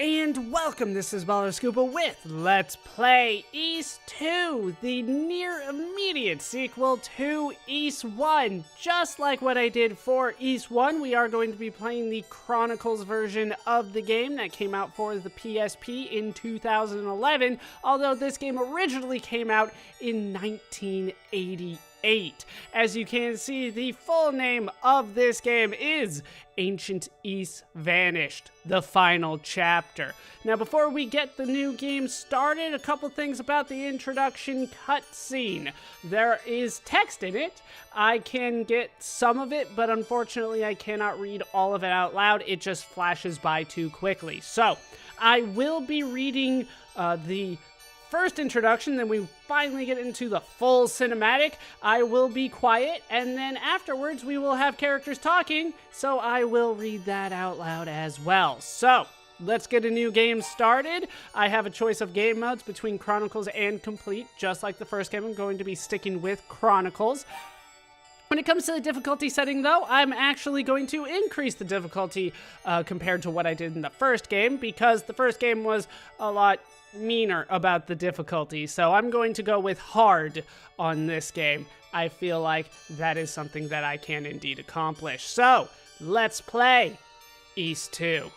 And welcome, this is Baller Scuba with Let's Play Ys 2, the near immediate sequel to Ys 1. Just like what I did for Ys 1, we are going to be playing the Chronicles version of the game that came out for the PSP in 2011, although this game originally came out in 1988. As you can see, the full name of this game is Ancient Ys Vanished, the final chapter. Now, before we get the new game started, a couple things about the introduction cutscene. There is text in it. I can get some of it, but unfortunately I cannot read all of it out loud. It just flashes by too quickly. So, I will be reading the first introduction, then we finally get into the full cinematic. I will be quiet, and then afterwards we will have characters talking, so I will read that out loud as well. So, let's get a new game started. I have a choice of game modes between Chronicles and Complete. Just like the first game, I'm going to be sticking with Chronicles. When it comes to the difficulty setting, though, I'm actually going to increase the difficulty compared to what I did in the first game, because the first game was a lot meaner about the difficulty, so I'm going to go with hard on this game. I feel like that is something that I can indeed accomplish. So, let's play Ys 2.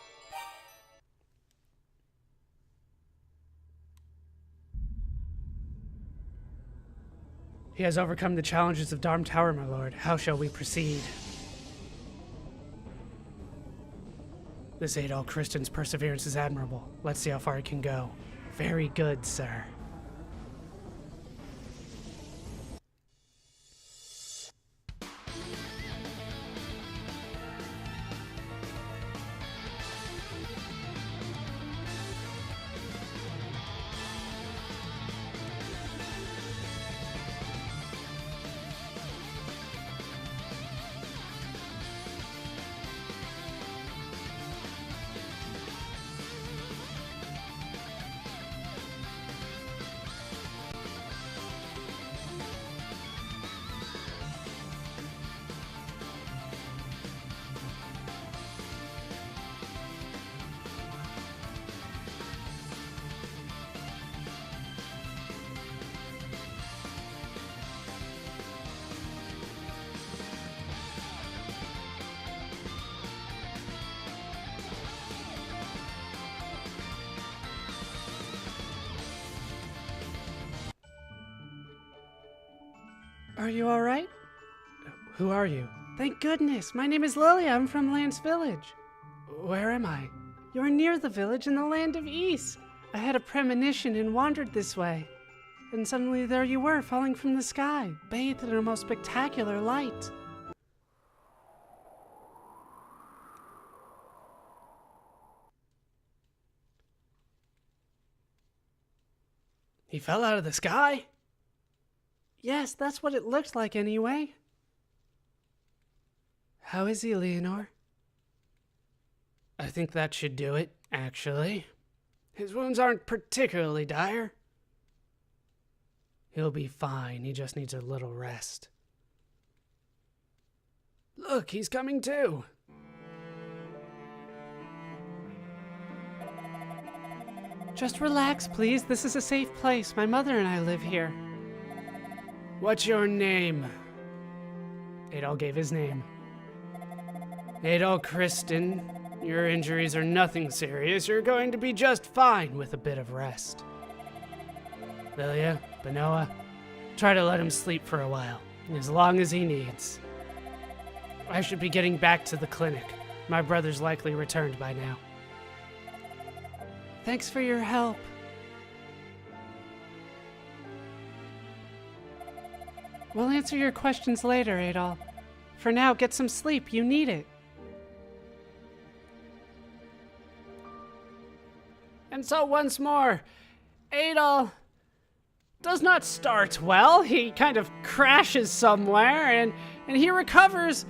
He has overcome the challenges of Darm Tower, my lord. How shall we proceed? This Adol Christin's perseverance is admirable. Let's see how far he can go. Very good, sir. Are you all right? Who are you? Thank goodness. My name is Lilia. I'm from Lance Village. Where am I? You're near the village in the land of Ys. I had a premonition and wandered this way. And suddenly there you were, falling from the sky, bathed in a most spectacular light. He fell out of the sky? Yes, that's what it looks like anyway. How is he, Leonor? I think that should do it, actually. His wounds aren't particularly dire. He'll be fine, he just needs a little rest. Look, he's coming too. Just relax, please. This is a safe place. My mother and I live here. What's your name? Adol gave his name. Adol Christin, your injuries are nothing serious. You're going to be just fine with a bit of rest. Lilia, Benoa, try to let him sleep for a while, as long as he needs. I should be getting back to the clinic. My brother's likely returned by now. Thanks for your help. We'll answer your questions later, Adol. For now, get some sleep. You need it. And so once more, Adol does not start well. He kind of crashes somewhere, and he recovers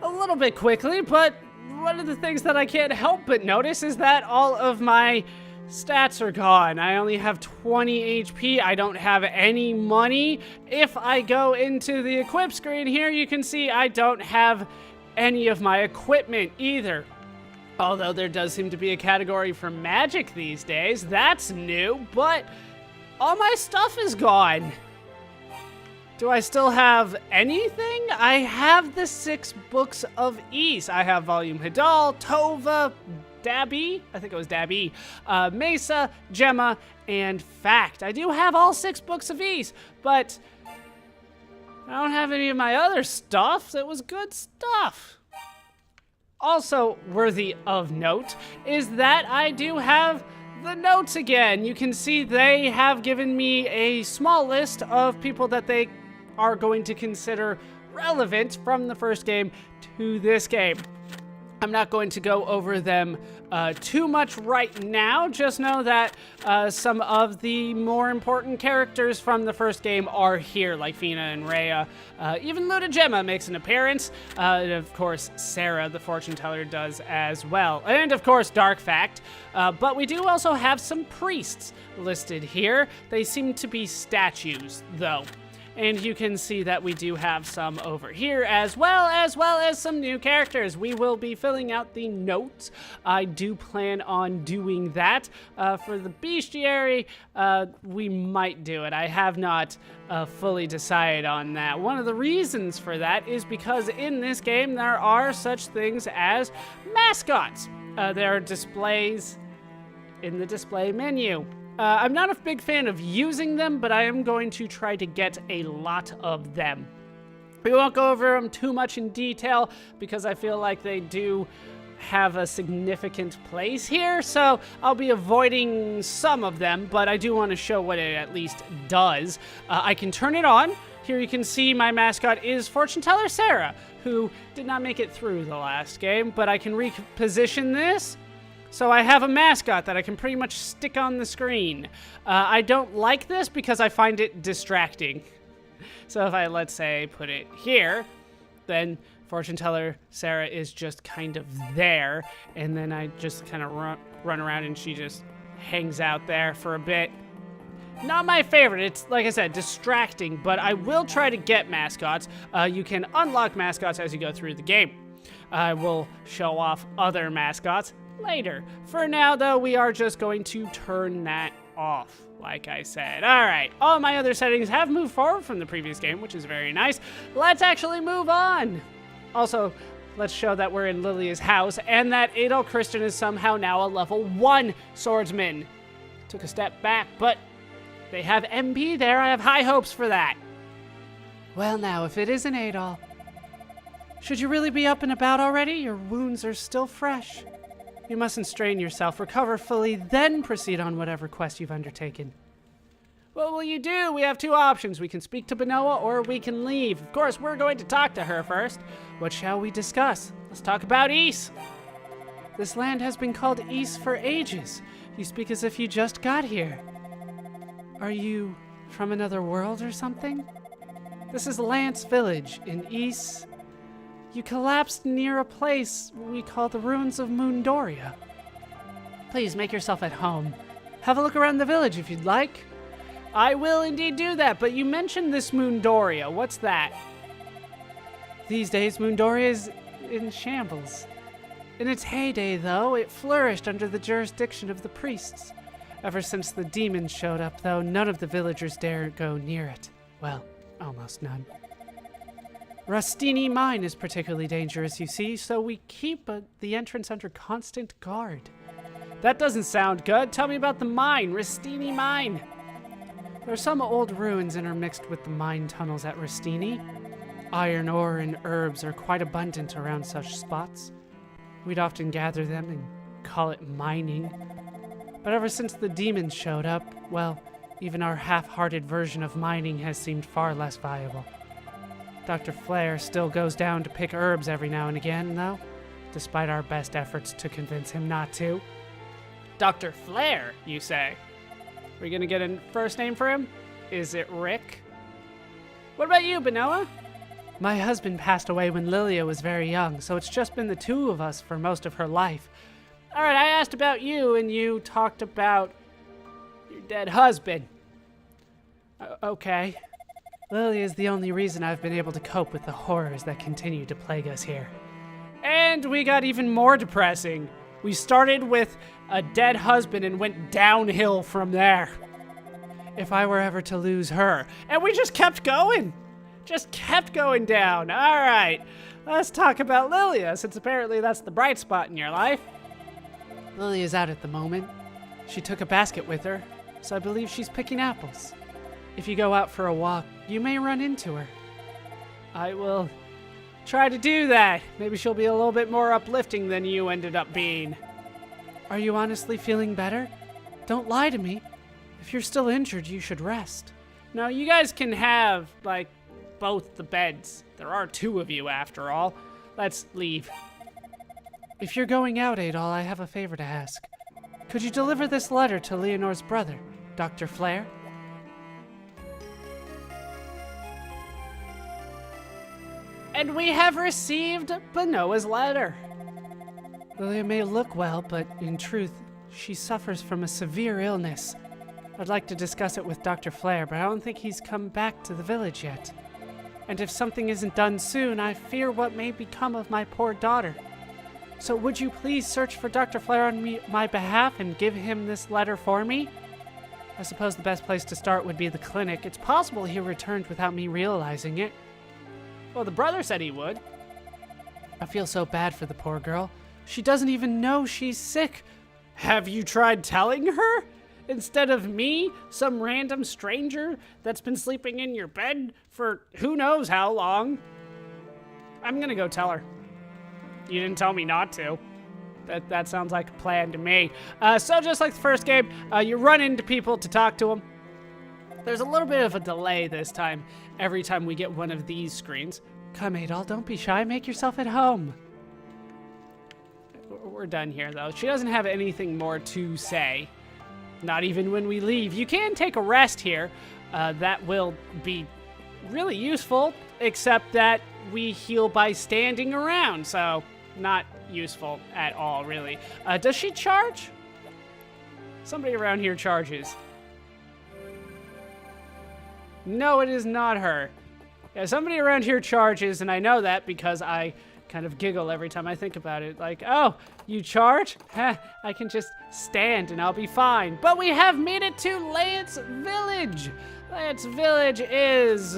a little bit quickly, but one of the things that I can't help but notice is that all of my stats are gone. I only have 20 HP. I don't have any money. If I go into the equip screen here, you can see I don't have any of my equipment either. Although there does seem to be a category for magic these days. That's new, but all my stuff is gone. Do I still have anything? I have the 6 books of Ys. I have Volume Adol, Tova, Dabi, I think it was Dabi, Mesa, Gemma, and Fact. I do have all 6 books of Ys, but I don't have any of my other stuff. It was good stuff. Also worthy of note is that I do have the notes again. You can see they have given me a small list of people that they are going to consider relevant from the first game to this game. I'm not going to go over them too much right now. Just know that some of the more important characters from the first game are here, like Fina and Rhea. Even Luda Gemma makes an appearance. And of course, Sarah, the fortune teller, does as well. And of course, Dark Fact. But we do also have some priests listed here. They seem to be statues, though. And you can see that we do have some over here as well as some new characters. We will be filling out the notes. I do plan on doing that. For the bestiary, we might do it. I have not fully decided on that. One of the reasons for that is because in this game there are such things as mascots. There are displays in the display menu. I'm not a big fan of using them, but I am going to try to get a lot of them. We won't go over them too much in detail because I feel like they do have a significant place here, so I'll be avoiding some of them, but I do want to show what it at least does. I can turn it on. Here you can see my mascot is Fortune Teller Sarah, who did not make it through the last game, but I can reposition this. So I have a mascot that I can pretty much stick on the screen. I don't like this because I find it distracting. So if I, let's say, put it here, then Fortune Teller Sarah is just kind of there, and then I just kind of run around and she just hangs out there for a bit. Not my favorite. It's, like I said, distracting, but I will try to get mascots. You can unlock mascots as you go through the game. I will show off other mascots later. For now, though, we are just going to turn that off, like I said. All right, all my other settings have moved forward from the previous game, which is very nice. Let's actually move on. Also, let's show that we're in Lilia's house and that Adol Christin is somehow now a level 1 swordsman. Took a step back, but they have MP there. I have high hopes for that. Well, now, if it isn't Adol, should you really be up and about already? Your wounds are still fresh. You mustn't strain yourself, recover fully, then proceed on whatever quest you've undertaken. What will you do? We have 2 options. We can speak to Benoa or we can leave. Of course, we're going to talk to her first. What shall we discuss? Let's talk about Ys. This land has been called Ys for ages. You speak as if you just got here. Are you from another world or something? This is Lance Village in Ys. You collapsed near a place we call the ruins of Moondoria. Please make yourself at home. Have a look around the village if you'd like. I will indeed do that, but you mentioned this Moondoria. What's that? These days, Moondoria is in shambles. In its heyday, though, it flourished under the jurisdiction of the priests. Ever since the demons showed up, though, none of the villagers dare go near it. Well, almost none. Rustini Mine is particularly dangerous, you see, so we keep the entrance under constant guard. That doesn't sound good. Tell me about the mine, Rustini Mine. There are some old ruins intermixed with the mine tunnels at Rustini. Iron ore and herbs are quite abundant around such spots. We'd often gather them and call it mining. But ever since the demons showed up, well, even our half-hearted version of mining has seemed far less viable. Dr. Flair still goes down to pick herbs every now and again, though, despite our best efforts to convince him not to. Dr. Flair, you say? Are we gonna get a first name for him? Is it Rick? What about you, Benoa? My husband passed away when Lilia was very young, so it's just been the 2 of us for most of her life. All right, I asked about you, and you talked about your dead husband. Okay. Lily is the only reason I've been able to cope with the horrors that continue to plague us here. And we got even more depressing. We started with a dead husband and went downhill from there. If I were ever to lose her. And we just kept going. Just kept going down. All right. Let's talk about Lilia, since apparently that's the bright spot in your life. Lilia's out at the moment. She took a basket with her, so I believe she's picking apples. If you go out for a walk, you may run into her. I will try to do that. Maybe she'll be a little bit more uplifting than you ended up being. Are you honestly feeling better? Don't lie to me. If you're still injured, you should rest. No, you guys can have, like, both the beds. There are 2 of you, after all. Let's leave. If you're going out, Adol, I have a favor to ask. Could you deliver this letter to Leonore's brother, Dr. Flair? And we have received Benoa's letter. Lilia may look well, but in truth, she suffers from a severe illness. I'd like to discuss it with Dr. Flair, but I don't think he's come back to the village yet. And if something isn't done soon, I fear what may become of my poor daughter. So would you please search for Dr. Flair on my behalf and give him this letter for me? I suppose the best place to start would be the clinic. It's possible he returned without me realizing it. Well, the brother said he would. I feel so bad for the poor girl. She doesn't even know she's sick. Have you tried telling her? Instead of me, some random stranger that's been sleeping in your bed for who knows how long? I'm gonna go tell her. You didn't tell me not to. That sounds like a plan to me. So just like the first game, you run into people to talk to them. There's a little bit of a delay this time, every time we get one of these screens. Come, Adol, don't be shy. Make yourself at home. We're done here, though. She doesn't have anything more to say. Not even when we leave. You can take a rest here. That will be really useful, except that we heal by standing around, so not useful at all, really. Does she charge? Somebody around here charges. No, it is not her. Yeah, somebody around here charges, and I know that because I kind of giggle every time I think about it. Like, oh, you charge? Heh, I can just stand and I'll be fine. But we have made it to Lance Village. Lance Village is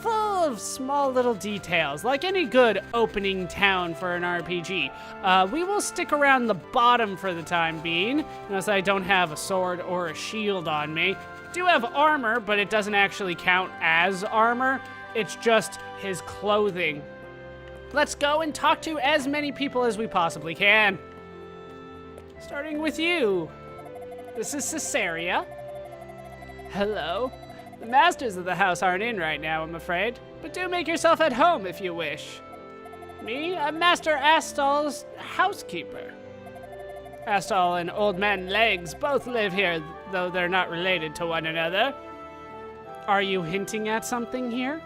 full of small little details, like any good opening town for an RPG. We will stick around the bottom for the time being, unless I don't have a sword or a shield on me. Do have armor, but it doesn't actually count as armor. It's just his clothing. Let's go and talk to as many people as we possibly can. Starting with you. This is Caesarea. Hello. The masters of the house aren't in right now, I'm afraid, but do make yourself at home if you wish. Me? I'm Master Astol's housekeeper. Astol and Old Man Legs both live here, though they're not related to one another. Are you hinting at something here?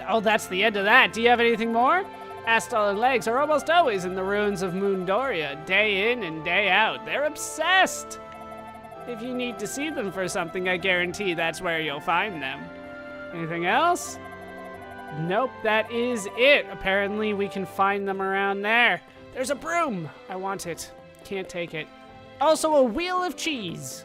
Oh, that's the end of that. Do you have anything more? Astol and Legs are almost always in the ruins of Moondoria, day in and day out. They're obsessed. If you need to see them for something, I guarantee that's where you'll find them. Anything else? Nope, that is it. Apparently we can find them around there. There's a broom. I want it. Can't take it. Also a wheel of cheese.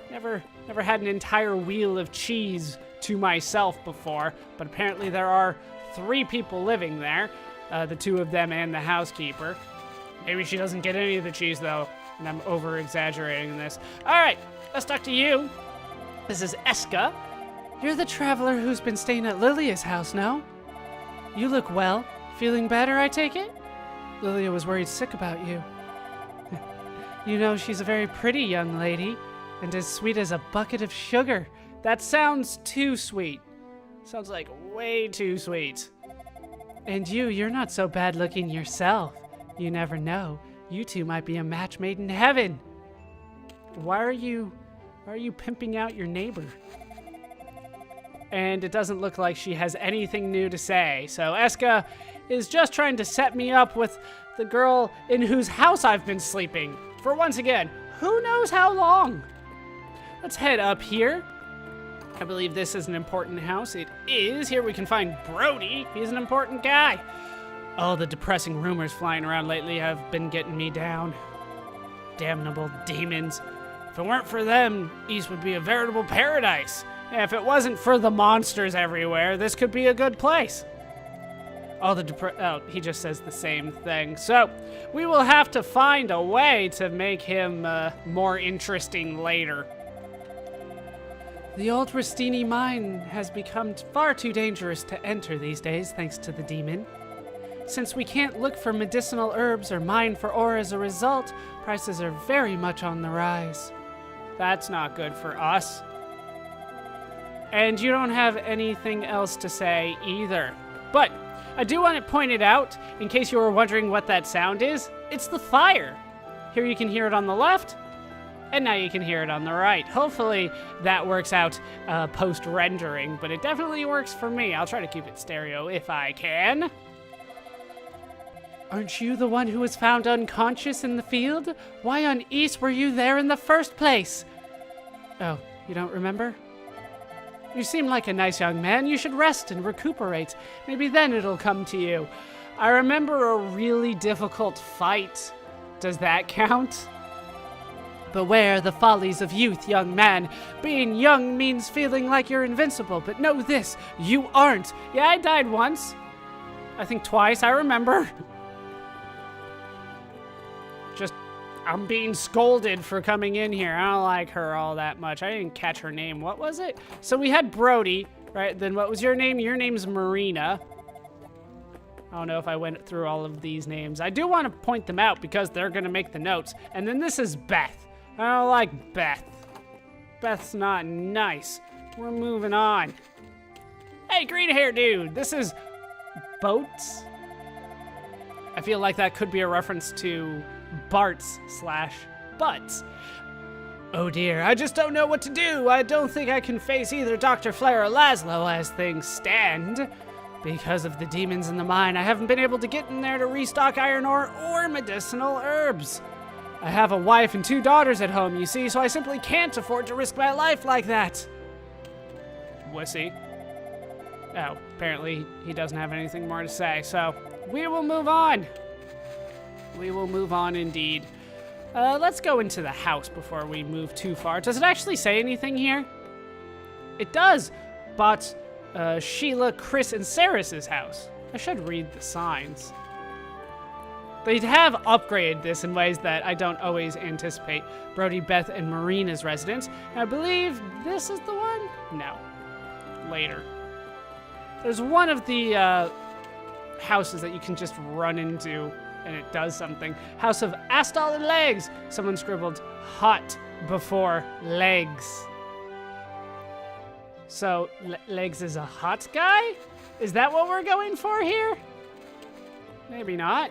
Never had an entire wheel of cheese to myself before, but apparently there are 3 people living there. The 2 of them and the housekeeper. Maybe she doesn't get any of the cheese though, and I'm over-exaggerating this. All right, let's talk to you. This is Eska. You're the traveler who's been staying at Lilia's house, no? You look well. Feeling better, I take it? Lilia was worried sick about you. You know, she's a very pretty young lady, and as sweet as a bucket of sugar. That sounds too sweet. Sounds like way too sweet. And you're not so bad looking yourself. You never know. You two might be a match made in heaven. Why are you pimping out your neighbor? And it doesn't look like she has anything new to say. So Eska is just trying to set me up with the girl in whose house I've been sleeping. For once again, who knows how long? Let's head up here. I believe this is an important house. It is. Here we can find Brody. He's an important guy. Oh, the depressing rumors flying around lately have been getting me down. damnable demons. If it weren't for them, East would be a veritable paradise. And if it wasn't for the monsters everywhere, this could be a good place. He just says the same thing. So, we will have to find a way to make him more interesting later. The old Rustini mine has become far too dangerous to enter these days, thanks to the demon. Since we can't look for medicinal herbs or mine for ore as a result, prices are very much on the rise. That's not good for us. And you don't have anything else to say either. But I do want to point it out, in case you were wondering what that sound is. It's the fire. Here you can hear it on the left, and now you can hear it on the right. Hopefully that works out post-rendering, but it definitely works for me. I'll try to keep it stereo if I can. Aren't you the one who was found unconscious in the field? Why on East were you there in the first place? Oh, you don't remember? You seem like a nice young man. You should rest and recuperate. Maybe then it'll come to you. I remember a really difficult fight. Does that count? Beware the follies of youth, young man. Being young means feeling like you're invincible, but know this, you aren't. Yeah, I died once. I think twice, I remember. I'm being scolded for coming in here. I don't like her all that much. I didn't catch her name. What was it? So we had Brody, right? Then what was your name? Your name's Marina. I don't know if I went through all of these names. I do want to point them out because they're going to make the notes. And then this is Beth. I don't like Beth. Beth's not nice. We're moving on. Hey, green hair dude. This is Boats. I feel like that could be a reference to Barts/Butts. Oh dear, I just don't know what to do. I don't think I can face either Dr. Flair or Laszlo as things stand. Because of the demons in the mine, I haven't been able to get in there to restock iron ore or medicinal herbs. I have a wife and 2 daughters at home, you see, so I simply can't afford to risk my life like that. Wussy. Oh, apparently he doesn't have anything more to say, so we will move on. We will move on indeed. Let's go into the house before we move too far. Does it actually say anything here? It does, but Sheila, Chris, and Saris's house. I should read the signs. They have upgraded this in ways that I don't always anticipate. Brody, Beth, and Marina's residence. I believe this is the one? No. Later. There's one of the houses that you can just run into and it does something. House of Adol and Legs. Someone scribbled hot before legs. So, Legs is a hot guy? Is that what we're going for here? Maybe not.